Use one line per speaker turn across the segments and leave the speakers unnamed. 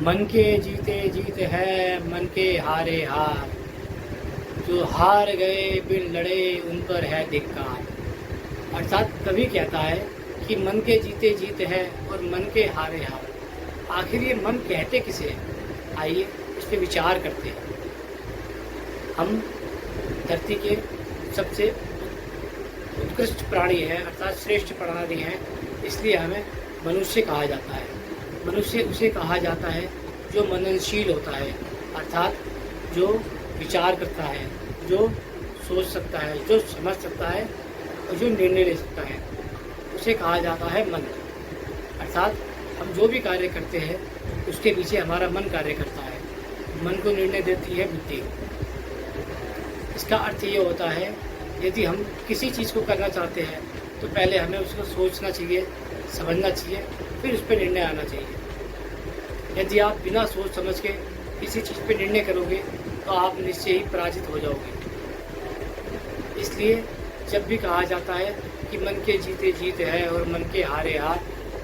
मन के जीते जीत है, मन के हारे हार, जो हार गए बिन लड़े उन पर है धिक्कार। अर्थात कवि कहता है कि मन के जीते जीत है और मन के हारे हार। आखिर ये मन कहते किसे हैं? आइए इस पर विचार करते हैं। हम धरती के सबसे उत्कृष्ट प्राणी हैं, अर्थात श्रेष्ठ प्राणी हैं, इसलिए हमें मनुष्य कहा जाता है। मनुष्य उसे कहा जाता है जो मननशील होता है, अर्थात जो विचार करता है, जो सोच सकता है, जो समझ सकता है और जो निर्णय ले सकता है, उसे कहा जाता है मन। अर्थात हम जो भी कार्य करते हैं उसके पीछे हमारा मन कार्य करता है। मन को निर्णय देती है बुद्धि। इसका अर्थ ये होता है, यदि हम किसी चीज़ को करना चाहते हैं तो पहले हमें उसको सोचना चाहिए, समझना चाहिए, फिर उस पर निर्णय आना चाहिए। यदि आप बिना सोच समझ के किसी चीज़ पर निर्णय करोगे तो आप निश्चय ही पराजित हो जाओगे। इसलिए जब भी कहा जाता है कि मन के जीते जीत है और मन के हारे हार,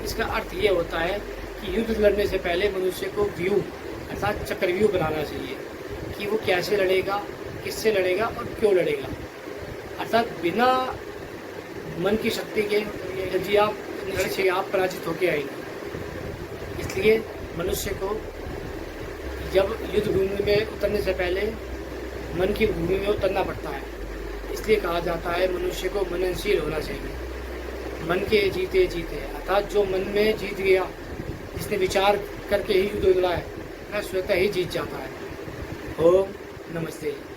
इसका अर्थ ये होता है कि युद्ध लड़ने से पहले मनुष्य को व्यूह अर्थात चक्रव्यूह बनाना चाहिए कि वो कैसे लड़ेगा, किससे लड़ेगा और क्यों लड़ेगा। अर्थात बिना मन की शक्ति के यदि आप लड़े आप पराजित होकर आएंगे। इसलिए मनुष्य को जब युद्ध भूमि में उतरने से पहले मन की भूमि में उतरना पड़ता है। इसलिए कहा जाता है मनुष्य को मननशील होना चाहिए। मन के जीते जीते अर्थात जो मन में जीत गया, जिसने विचार करके ही युद्ध लड़ा है, वह स्वतः ही जीत जाता है। ओम नमस्ते।